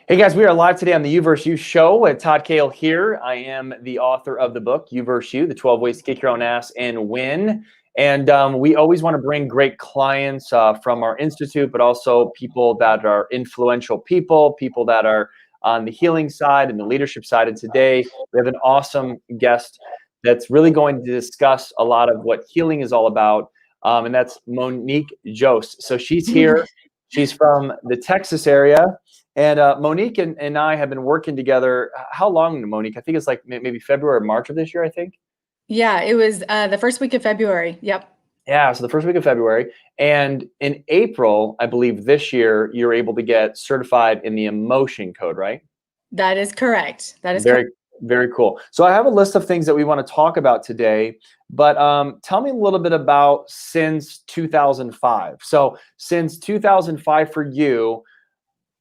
Hey guys, we are live today on the You vs. You show with Todd Kale here. I am the author of the book, You vs. You, the 12 Ways to Kick Your Own Ass and Win. And we always want to bring great clients from our institute, but also people that are influential people that are on the healing side and the leadership side. And today we have an awesome guest that's really going to discuss a lot of what healing is all about. And that's Monique Jose. So she's here. She's from the Texas area. And Monique and I have been working together. How long, Monique? I think it's like maybe February or March of this year, I think. Yeah, it was the first week of February. Yep. Yeah, so the first week of February. And in April, I believe this year, you're able to get certified in the emotion code, right? That is correct. That is correct. Very, very cool. So I have a list of things that we want to talk about today, but tell me a little bit about since 2005. So since 2005 for you,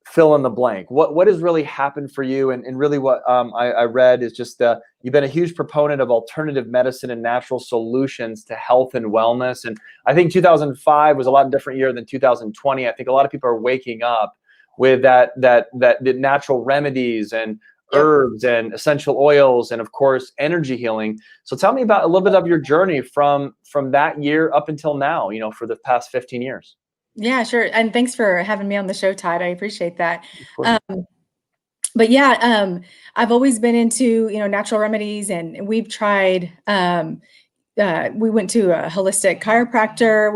fill in the blank. What has really happened for you? And really what I read is just you've been a huge proponent of alternative medicine and natural solutions to health and wellness. And I think 2005 was a lot different year than 2020. I think a lot of people are waking up with the natural remedies and herbs and essential oils and of course energy healing. So tell me about a little bit of your journey from that year up until now, for the past 15 years. Yeah, sure. And thanks for having me on the show, Todd. I appreciate that. Of course. But yeah, I've always been into, natural remedies, and we've tried, we went to a holistic chiropractor.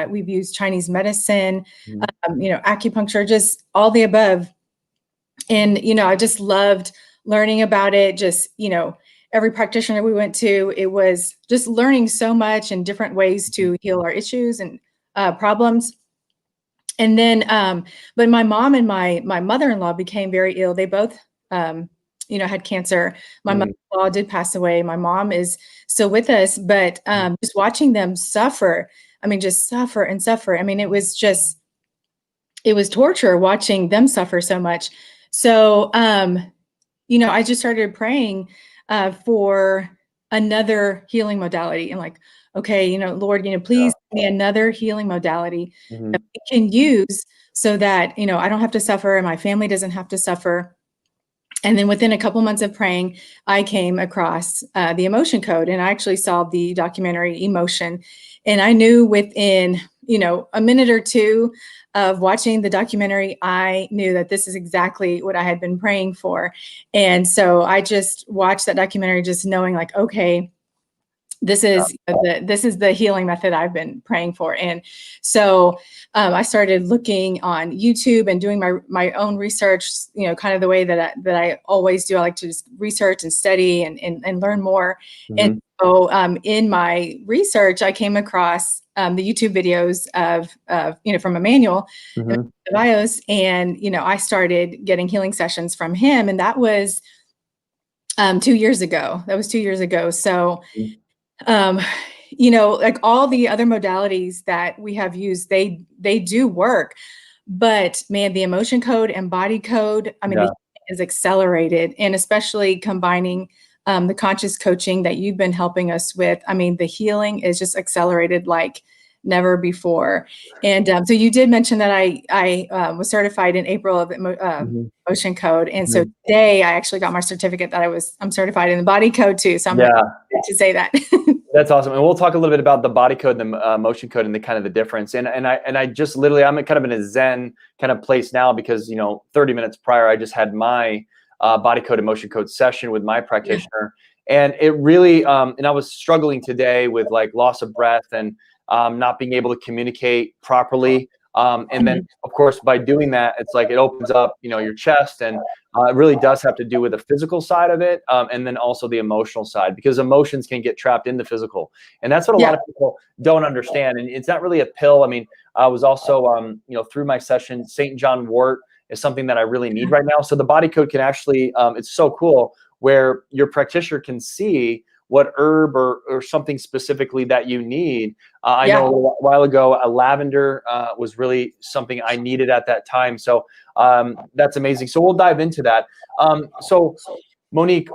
We've used Chinese medicine, acupuncture, just all the above. And, I just loved learning about it. Just, every practitioner we went to, it was just learning so much and different ways to heal our issues and problems. And then, but my mom and my mother-in-law became very ill. They both, had cancer. My mother-in-law did pass away. My mom is still with us, but just watching them suffer, just suffer and suffer. It was torture watching them suffer so much. So, I just started praying for another healing modality, and like, okay, Lord, please give me another healing modality that we can use so that, I don't have to suffer and my family doesn't have to suffer. And then within a couple months of praying, I came across the emotion code, and I actually saw the documentary Emotion. And I knew within, a minute or two of watching the documentary, I knew that this is exactly what I had been praying for. And so I just watched that documentary, just knowing like, okay, this is the healing method I've been praying for. And so I started looking on YouTube and doing my own research, kind of the way that I always do. I like to just research and study and learn more. And so in my research, I came across the YouTube videos of from Emmanuel Bios, and I started getting healing sessions from him, and that was 2 years ago. So like all the other modalities that we have used, they do work, but man, the emotion code and body code, is accelerated, and especially combining the conscious coaching that you've been helping us with. The healing is just accelerated like never before. And so you did mention that I was certified in April of Emotion Code, and so today I actually got my certificate that I'm certified in the body code too. So I'm to say that. That's awesome. And we'll talk a little bit about the body code and the emotion code and the kind of the difference. And I just literally, I'm kind of in a Zen kind of place now because, 30 minutes prior, I just had my body code, emotion code session with my practitioner. And it really, and I was struggling today with like loss of breath and not being able to communicate properly. And then of course, by doing that, it's like, it opens up, your chest, and it really does have to do with the physical side of it. And then also the emotional side, because emotions can get trapped in the physical. And that's what a lot of people don't understand. And it's not really a pill. I was also, through my session, St. John wort is something that I really need right now. So the body code can actually, it's so cool where your practitioner can see what herb or something specifically that you need. I know a while ago, a lavender was really something I needed at that time. So that's amazing. So we'll dive into that. So Monique,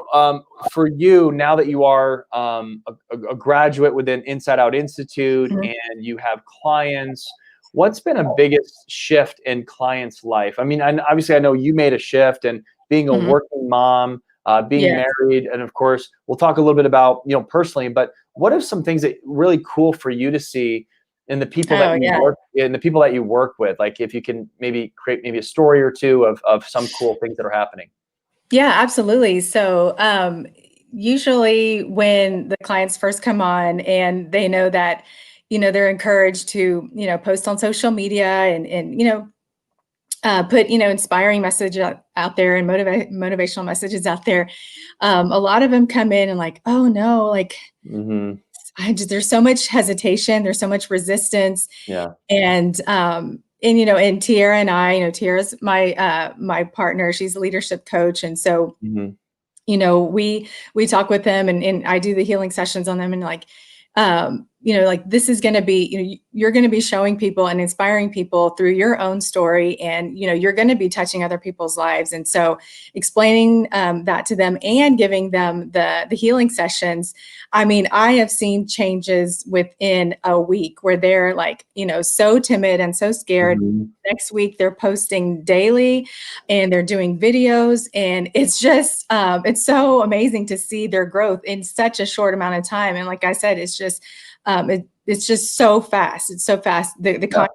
for you, now that you are a graduate within Inside Out Institute and you have clients, what's been a biggest shift in clients' life? I mean, obviously I know you made a shift, and being a Mhm. working mom, being Yes. married, and of course we'll talk a little bit about, personally, but what are some things that really cool for you to see in the people that Oh, you yeah. work in the people that you work with? Like if you can maybe create maybe a story or two of some cool things that are happening. Yeah, absolutely. So, usually when the clients first come on and they know that, they're encouraged to, post on social media and put, inspiring message out there and motivational messages out there. A lot of them come in and like, oh no, like Hmm. there's so much hesitation, there's so much resistance. Yeah. And Tiara and I, Tiara's my partner, she's a leadership coach. And so, Hmm. we talk with them and I do the healing sessions on them and like, like this is going to be, you're going to be showing people and inspiring people through your own story. And, you're going to be touching other people's lives. And so explaining that to them and giving them the healing sessions. I mean, I have seen changes within a week where they're like, so timid and so scared. Hmm. Next week, they're posting daily and they're doing videos. And it's just, it's so amazing to see their growth in such a short amount of time. And like I said, it's just so fast. It's so fast. The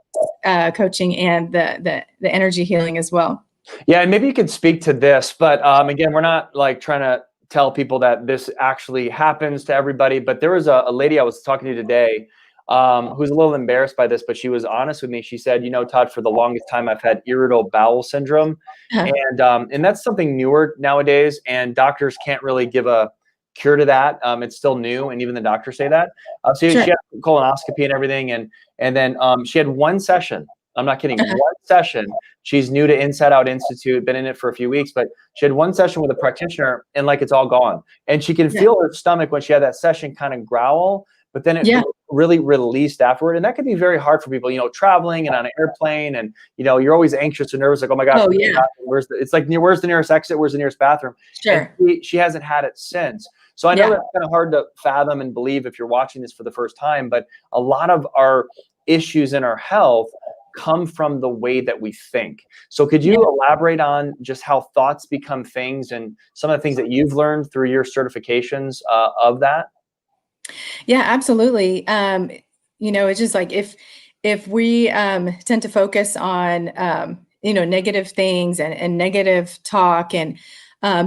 coaching and the energy healing as well. Yeah, and maybe you could speak to this, but again, we're not like trying to tell people that this actually happens to everybody. But there was a lady I was talking to today who's a little embarrassed by this, but she was honest with me. She said, Todd, for the longest time, I've had irritable bowel syndrome, and that's something newer nowadays, and doctors can't really give a cure to that. It's still new, and even the doctors say that. So Sure. she had colonoscopy and everything, and then she had one session. I'm not kidding. Uh-huh. One session. She's new to Inside Out Institute, been in it for a few weeks, but she had one session with a practitioner and like it's all gone. And she can Yeah. feel her stomach when she had that session kind of growl, but then it Yeah. really released afterward. And that can be very hard for people, traveling and on an airplane, and you're always anxious and nervous, like, oh my gosh, Oh, yeah. it's like, where's the nearest exit? Where's the nearest bathroom? And Sure. she hasn't had it since. So I know Yeah. that's kind of hard to fathom and believe if you're watching this for the first time, but a lot of our issues in our health come from the way that we think. So could you Yeah. elaborate on just how thoughts become things and some of the things that you've learned through your certifications of that? Yeah, absolutely. It's just like if we tend to focus on negative things and negative talk and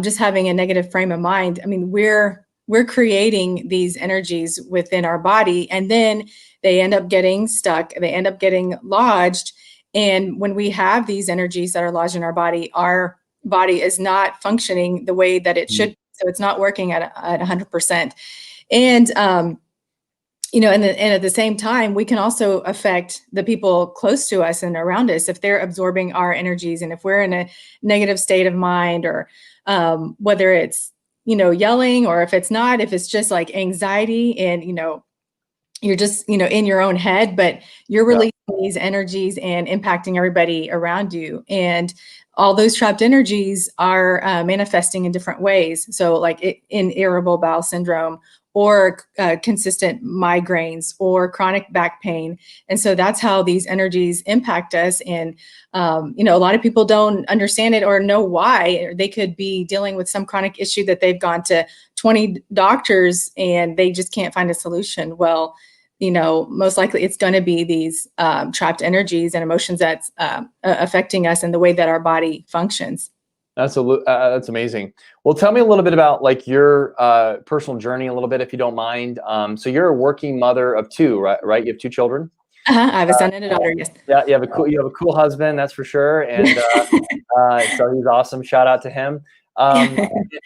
just having a negative frame of mind, I mean, we're creating these energies within our body, and then they end up getting stuck. They end up getting lodged. And when we have these energies that are lodged in our body is not functioning the way that it Mhm. should. So it's not working at 100%. And and at the same time, we can also affect the people close to us and around us if they're absorbing our energies, and if we're in a negative state of mind, or whether it's yelling, or if it's not, if it's just like anxiety, and you're just in your own head, but you're Yeah. releasing these energies and impacting everybody around you, and all those trapped energies are manifesting in different ways. So like in irritable bowel syndrome, or consistent migraines, or chronic back pain. And so that's how these energies impact us. And a lot of people don't understand it or know why. They could be dealing with some chronic issue that they've gone to 20 doctors and they just can't find a solution. Well, most likely it's going to be these trapped energies and emotions that's affecting us and the way that our body functions. That's amazing. Well, tell me a little bit about like your personal journey a little bit, if you don't mind. So you're a working mother of two, right? Right? You have two children. I have a son and a daughter. Yes. Yeah, you have a cool husband, that's for sure. And so he's awesome. Shout out to him. Um,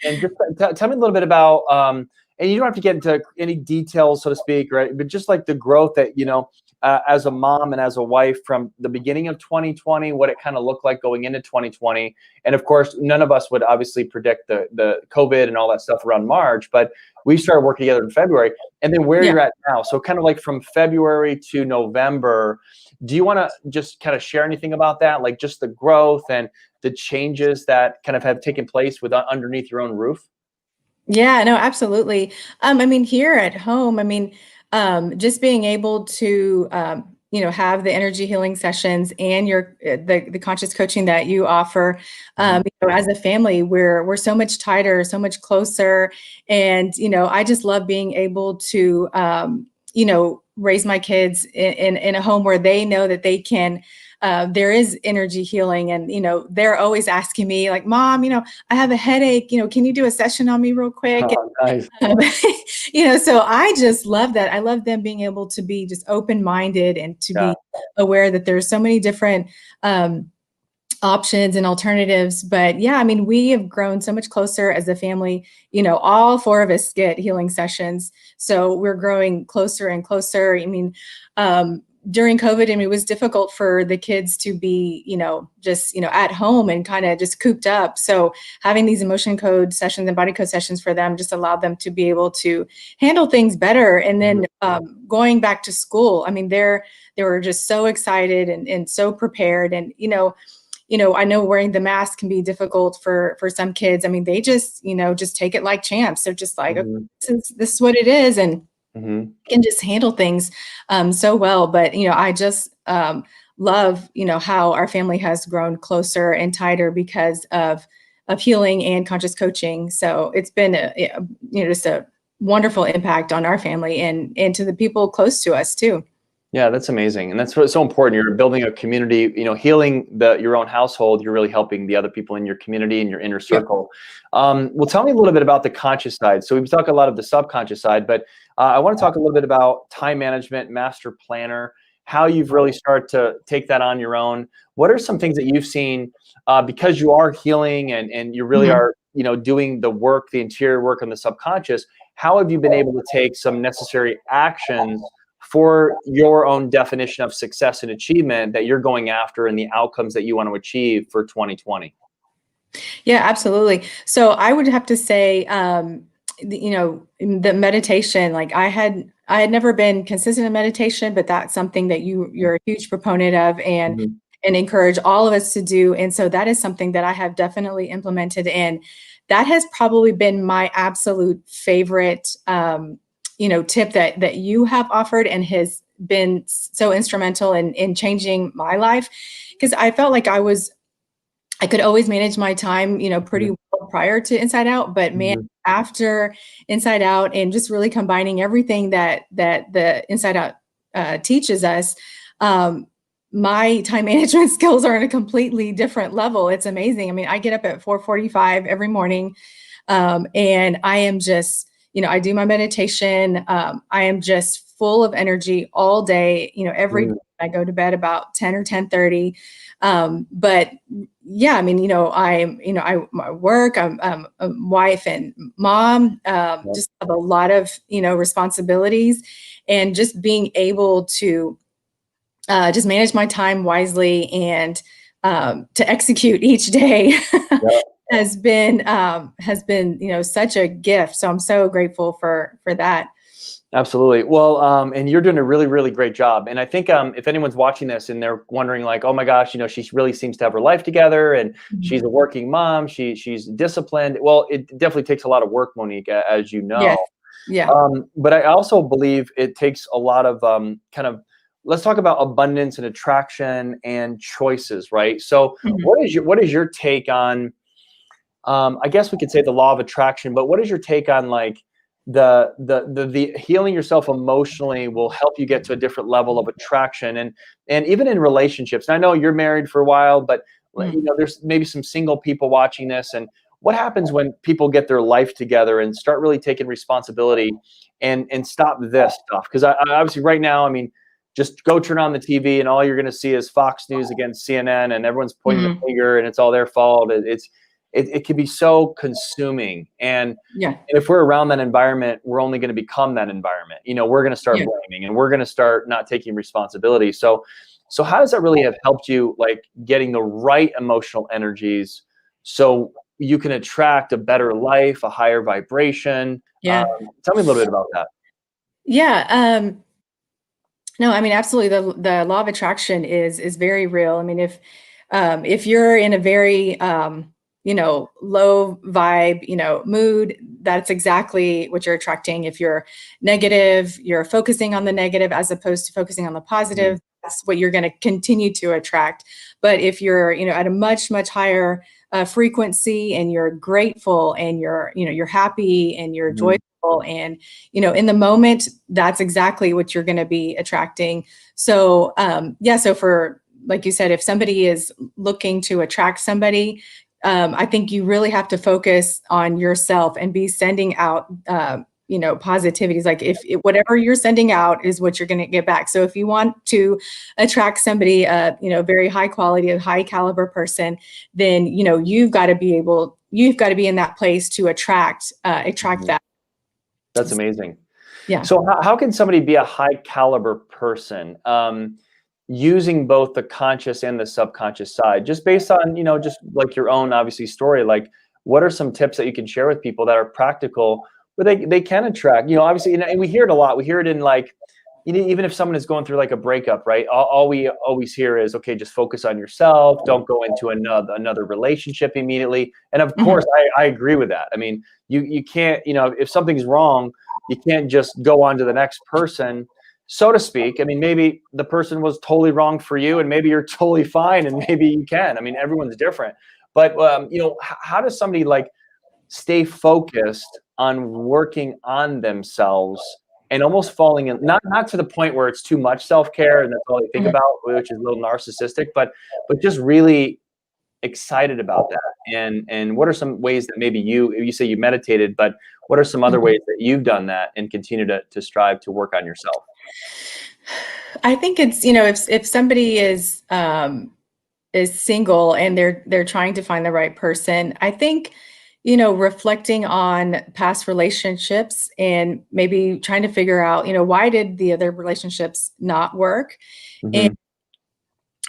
and just tell me a little bit about, and you don't have to get into any details, so to speak, right? But just like the growth that, as a mom and as a wife from the beginning of 2020, what it kind of looked like going into 2020. And of course, none of us would obviously predict the COVID and all that stuff around March, but we started working together in February. And then where Yeah. you're at now. So kind of like from February to November, do you want to just kind of share anything about that? Like just the growth and the changes that kind of have taken place with underneath your own roof? Yeah, no, absolutely. I mean, here at home, I mean, just being able to, have the energy healing sessions and the conscious coaching that you offer. As a family, we're so much tighter, so much closer. And, I just love being able to, raise my kids in a home where they know that they can, there is energy healing. And, they're always asking me like, Mom, I have a headache, can you do a session on me real quick? Oh, nice. So I just love that. I love them being able to be just open-minded and to be aware that there's so many different options and alternatives. But yeah, I mean, we have grown so much closer as a family. All four of us get healing sessions. So we're growing closer and closer. I mean, during COVID, it was difficult for the kids to be, just, at home and kind of just cooped up. So having these emotion code sessions and body code sessions for them just allowed them to be able to handle things better. And then going back to school, I mean, they were just so excited and so prepared. And, I know wearing the mask can be difficult for some kids. I mean, they just, just take it like champs. They're just like, okay, this is what it is. And can just handle things so well. But, I just love, how our family has grown closer and tighter because of healing and conscious coaching. So it's been, just a wonderful impact on our family and to the people close to us too. Yeah, that's amazing. And that's what's so important. You're building a community, healing your own household. You're really helping the other people in your community and your inner circle. Well, tell me a little bit about the conscious side. So we've talked a lot of the subconscious side, but I want to talk a little bit about time management, master planner, how you've really started to take that on your own. What are some things that you've seen because you are healing and you really are, doing the work, the interior work on the subconscious? How have you been able to take some necessary actions for your own definition of success and achievement that you're going after and the outcomes that you want to achieve for 2020? Yeah, absolutely. So I would have to say, the meditation, like I had never been consistent in meditation, but that's something that you're a huge proponent of and encourage all of us to do. And so that is something that I have definitely implemented. And that has probably been my absolute favorite, tip that you have offered and has been so instrumental in changing my life. Because I felt like I could always manage my time, pretty well prior to Inside Out, but man, after Inside Out and just really combining everything that the Inside Out teaches us, my time management skills are on a completely different level. It's amazing. I mean, I get up at 4:45 every morning, and I am just, I do my meditation. I am just full of energy all day. Every day I go to bed about 10 or 10:30. But yeah, I mean, I work, I'm a wife and mom, just have a lot of, responsibilities, and just being able to just manage my time wisely and to execute each day has been, such a gift. So I'm so grateful for that. Absolutely. Well, and you're doing a really, really great job. And I think if anyone's watching this and they're wondering like, oh my gosh, she really seems to have her life together and she's a working mom, she's disciplined. Well, it definitely takes a lot of work, Monique, as you know. Yes. Yeah. But I also believe it takes a lot of let's talk about abundance and attraction and choices, right? So what is your take on, I guess we could say the law of attraction, but what is your take on like, the healing yourself emotionally will help you get to a different level of attraction and even in relationships. And I know you're married for a while, but there's maybe some single people watching this. And what happens when people get their life together and start really taking responsibility and stop this stuff? Because I obviously right now, I mean, just go turn on the TV and all you're going to see is Fox News against CNN and everyone's pointing the finger and it's all their fault. It can be so consuming. And if we're around that environment, we're only going to become that environment. We're going to start blaming and we're going to start not taking responsibility. So how does that really have helped you, like getting the right emotional energies so you can attract a better life, a higher vibration? Tell me a little bit about that. Yeah. No, I mean, absolutely. The law of attraction is very real. I mean, if you're in a very, low vibe, mood, that's exactly what you're attracting. If you're negative, you're focusing on the negative as opposed to focusing on the positive. that's what you're going to continue to attract. But if you're, at a much, much higher frequency, and you're grateful, and you're happy, and you're joyful, and, in the moment, that's exactly what you're going to be attracting. So, so for, like you said, if somebody is looking to attract somebody, I think you really have to focus on yourself and be sending out, positivities. Like if whatever you're sending out is what you're going to get back. So if you want to attract somebody, very high quality, a high caliber person, then, you've got to be in that place to attract that. That's amazing. Yeah. So how can somebody be a high caliber person? Using both the conscious and the subconscious side, just based on, just like your own, obviously, story, like what are some tips that you can share with people that are practical where they can attract, obviously, and we hear it a lot. We hear it in like, even if someone is going through like a breakup, right? All we always hear is, okay, just focus on yourself. Don't go into another relationship immediately. And of course, I agree with that. I mean, you can't, if something's wrong, you can't just go on to the next person, so to speak. I mean, maybe the person was totally wrong for you, and maybe you're totally fine, and maybe you can. I mean, everyone's different. But how does somebody like stay focused on working on themselves and almost falling in, not to the point where it's too much self-care and that's all they think about, which is a little narcissistic, but just really excited about that. And what are some ways that maybe you say you meditated, but what are some other ways that you've done that and continue to strive to work on yourself? I think it's, if somebody is single and they're trying to find the right person, I think, reflecting on past relationships and maybe trying to figure out, why did the other relationships not work?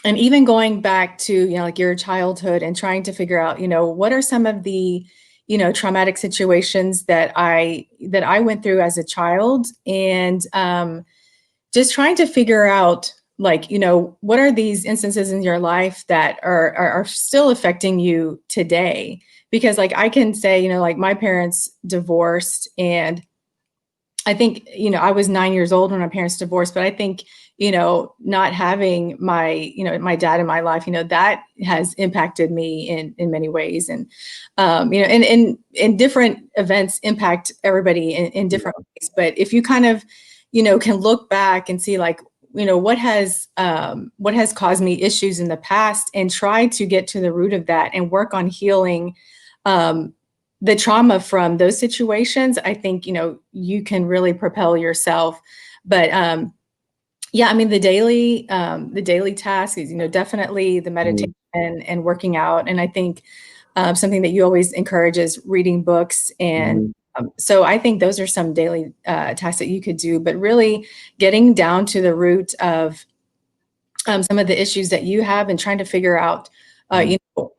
And even going back to, like your childhood and trying to figure out, what are some of the, traumatic situations that I went through as a child, and just trying to figure out, like, what are these instances in your life that are still affecting you today? Because like I can say, like my parents divorced, and I think, I was 9 years old when my parents divorced, but I think, not having my, my dad in my life, that has impacted me in many ways. And, and different events impact everybody in different ways. But if you kind of, can look back and see, like, what has caused me issues in the past, and try to get to the root of that and work on healing the trauma from those situations, I think, you can really propel yourself. But I mean, the daily task is, definitely the meditation and working out. And I think something that you always encourage is reading books. And so I think those are some daily tasks that you could do, but really getting down to the root of some of the issues that you have, and trying to figure out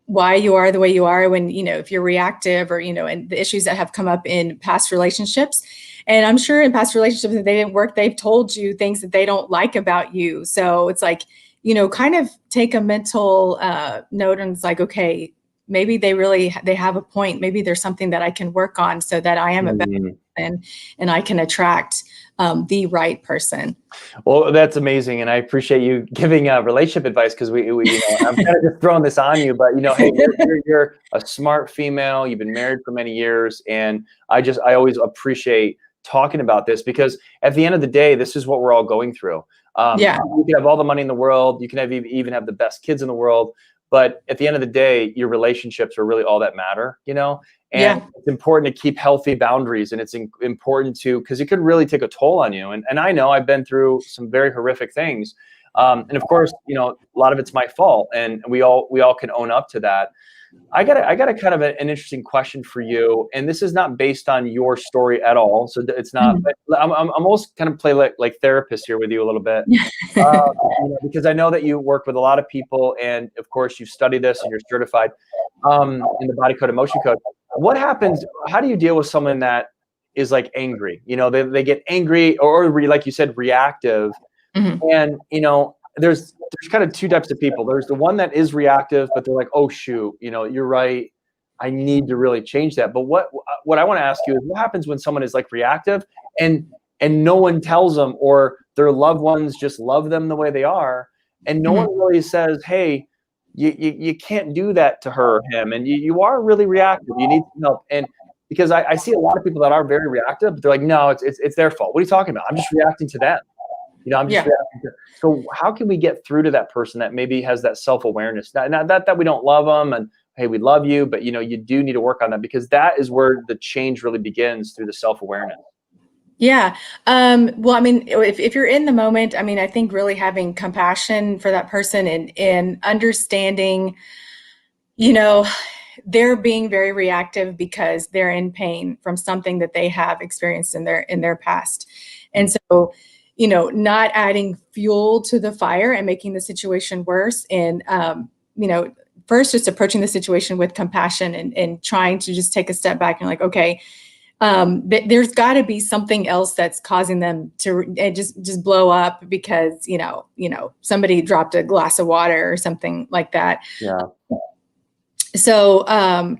why you are the way you are, when, if you're reactive, or, and the issues that have come up in past relationships. And I'm sure in past relationships that they didn't work, they've told you things that they don't like about you. So it's like, kind of take a mental note, and it's like, okay, maybe they have a point. Maybe there's something that I can work on so that I am a better person, and I can attract the right person. Well, that's amazing, and I appreciate you giving relationship advice, because we I'm kind of just throwing this on you, but hey, you're a smart female. You've been married for many years, and I always appreciate talking about this, because at the end of the day, this is what we're all going through. You can have all the money in the world, you can even have the best kids in the world, but at the end of the day, your relationships are really all that matter, And it's important to keep healthy boundaries, and it's important because it could really take a toll on you. And I know I've been through some very horrific things. And of course, a lot of it's my fault, and we all can own up to that. I got a kind of an interesting question for you, and this is not based on your story at all. So it's not, but I'm almost kind of play like therapist here with you a little bit, because I know that you work with a lot of people, and of course you've studied this and you're certified in the Body Code Emotion Code. What happens? How do you deal with someone that is like angry? They get angry, or like you said, reactive, and there's kind of two types of people. There's the one that is reactive, but they're like, oh shoot, you're right, I need to really change that. But what I want to ask you is, what happens when someone is like reactive and no one tells them, or their loved ones just love them the way they are, And no one really says, hey, you can't do that to her or him. And you are really reactive. You need some help. And because I see a lot of people that are very reactive, but they're like, no, it's their fault. What are you talking about? I'm just reacting to them. I'm just reacting to. So how can we get through to that person that maybe has that self-awareness? Not that we don't love them and hey, we love you, but you do need to work on that, because that is where the change really begins, through the self-awareness. Yeah. Well, I mean, if you're in the moment, I mean, I think really having compassion for that person and understanding, they're being very reactive because they're in pain from something that they have experienced in their past. And so, not adding fuel to the fire and making the situation worse. And, first just approaching the situation with compassion and trying to just take a step back and like, okay, there's got to be something else that's causing them to just blow up because, somebody dropped a glass of water or something like that. Yeah. So, I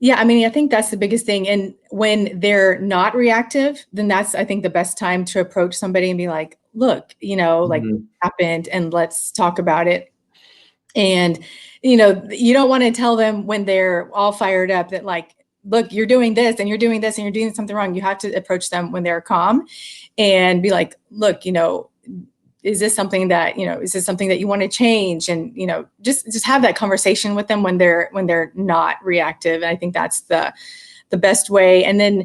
mean, I think that's the biggest thing. And when they're not reactive, then that's, I think, the best time to approach somebody and be like, look, like happened, and let's talk about it. And, you don't want to tell them when they're all fired up that like, look, you're doing this and you're doing this and you're doing something wrong. You have to approach them when they're calm and be like, look, is this something that you want to change? And, just have that conversation with them when they're not reactive. And I think that's the best way. And then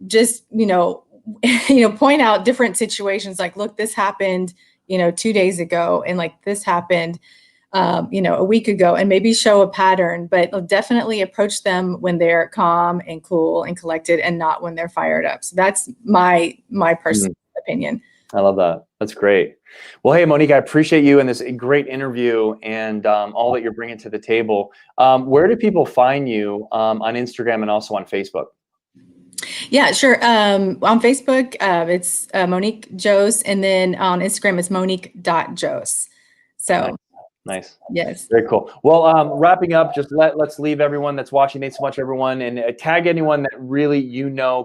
just, point out different situations like, look, this happened, 2 days ago. And like, this happened, a week ago, and maybe show a pattern, but definitely approach them when they're calm and cool and collected and not when they're fired up. So that's my personal opinion. I love that. That's great. Well, hey, Monique, I appreciate you in this great interview and all that you're bringing to the table. Where do people find you on Instagram and also on Facebook? Yeah, sure. On Facebook, it's Monique Jose, and then on Instagram, it's Monique.Jose. So. Nice. Yes. Very cool. Well, wrapping up, just let's leave everyone that's watching. Thanks so much, everyone, and tag anyone that really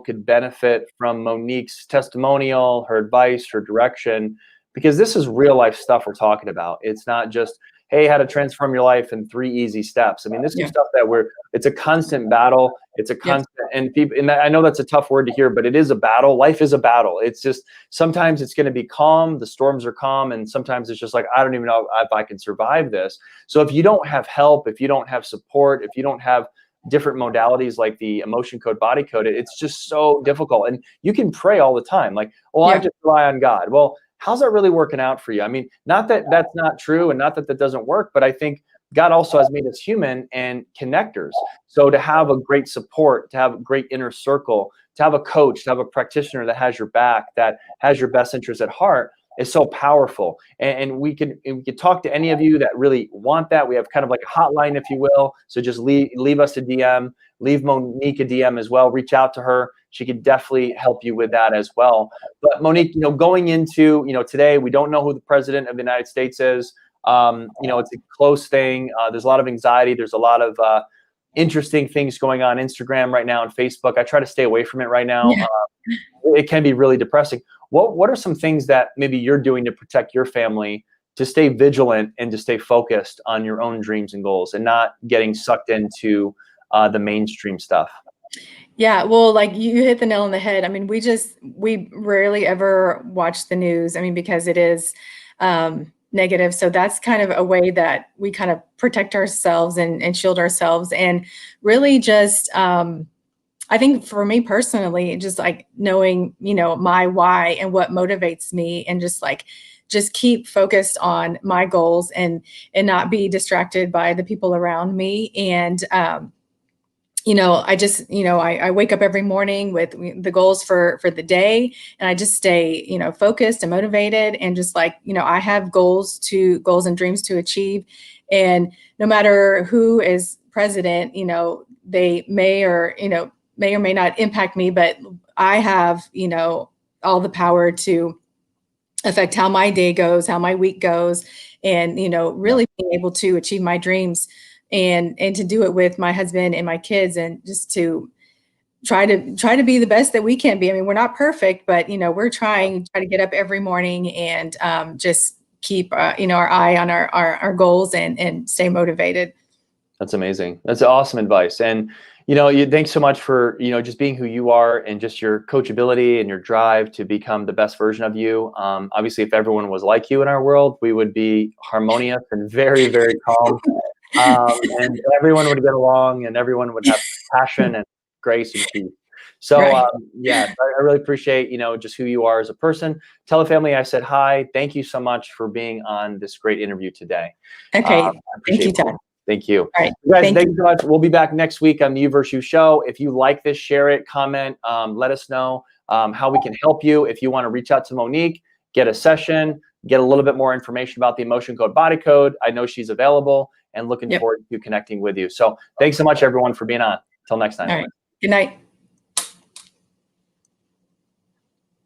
could benefit from Monique's testimonial, her advice, her direction, because this is real life stuff we're talking about. It's not just, hey, how to transform your life in 3 easy steps. I mean, this is stuff that it's a constant battle. It's a constant, and people, and I know that's a tough word to hear, but it is a battle. Life is a battle. It's just, sometimes it's going to be calm. The storms are calm. And sometimes it's just like, I don't even know if I can survive this. So if you don't have help, if you don't have support, if you don't have different modalities like the emotion code, body code, it's just so difficult. And you can pray all the time. Like, I just rely on God. Well, how's that really working out for you? I mean, not that that's not true and not that that doesn't work, but I think God also has made us human and connectors. So to have a great support, to have a great inner circle, to have a coach, to have a practitioner that has your back, that has your best interest at heart, is so powerful. And we can talk to any of you that really want that. We have kind of like a hotline, if you will. So just leave us a DM, leave Monique a DM as well. Reach out to her. She could definitely help you with that as well. But Monique, going into, today, we don't know who the president of the United States is. It's a close thing. There's a lot of anxiety. There's a lot of interesting things going on Instagram right now and Facebook. I try to stay away from it right now. Yeah. It can be really depressing. What are some things that maybe you're doing to protect your family, to stay vigilant and to stay focused on your own dreams and goals and not getting sucked into the mainstream stuff? Yeah, well, like you hit the nail on the head. I mean, we rarely ever watch the news. I mean, because it is negative. So that's kind of a way that we kind of protect ourselves and shield ourselves. And really just, I think for me personally, just like knowing, my why and what motivates me, and just keep focused on my goals and not be distracted by the people around me. And, I wake up every morning with the goals for the day, and I just stay, focused and motivated, and just I have goals and dreams to achieve. And no matter who is president, they may or may not impact me, but I have, all the power to affect how my day goes, how my week goes, and, really being able to achieve my dreams. And to do it with my husband and my kids, and just to try to be the best that we can be. I mean, we're not perfect, but we're trying to get up every morning and just keep our eye on our goals and stay motivated. That's amazing. That's awesome advice. And thanks so much for just being who you are and just your coachability and your drive to become the best version of you. Obviously, if everyone was like you in our world, we would be harmonious and very, very calm. And everyone would get along, and everyone would have passion and grace and peace. So Right. yeah, I really appreciate just who you are as a person. Tell the family I said hi. Thank you so much for being on this great interview today. Okay. Thank you, it. Todd. Thank you. All right. You guys, Thank thank you so much. We'll be back next week on the You vs. You show. If you like this, share it, comment, let us know how we can help you. If you want to reach out to Monique, get a session, get a little bit more information about the Emotion Code Body Code, I know she's available, and looking forward to connecting with you. So thanks so much, everyone, for being on. Until next time. All right. Good night.